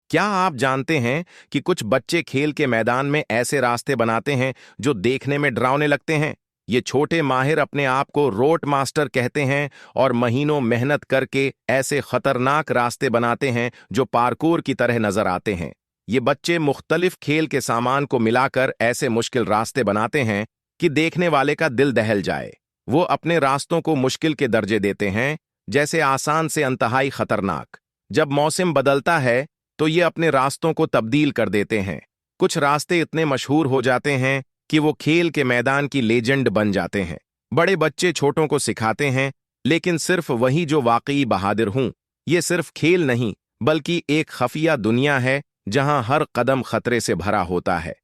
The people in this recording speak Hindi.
क्या आप जानते हैं कि कुछ बच्चे खेल के मैदान में ऐसे रास्ते बनाते हैं जो देखने में डरावने लगते हैं? ये छोटे माहिर अपने आप को रोट मास्टर कहते हैं और महीनों मेहनत करके ऐसे खतरनाक रास्ते बनाते हैं जो पार्कोर की तरह नजर आते हैं। ये बच्चे मुख्तलिफ खेल के सामान को मिलाकर ऐसे मुश्किल रास्ते बनाते हैं कि देखने वाले का दिल दहल जाए। वो अपने रास्तों को मुश्किल के दर्जे देते हैं, जैसे आसान से इंतहाई खतरनाक। जब मौसम बदलता है तो ये अपने रास्तों को तब्दील कर देते हैं। कुछ रास्ते इतने मशहूर हो जाते हैं कि वो खेल के मैदान की लेजेंड बन जाते हैं। बड़े बच्चे छोटों को सिखाते हैं, लेकिन सिर्फ वही जो वाकई बहादुर हूं। ये सिर्फ खेल नहीं, बल्कि एक खफिया दुनिया है जहां हर कदम खतरे से भरा होता है।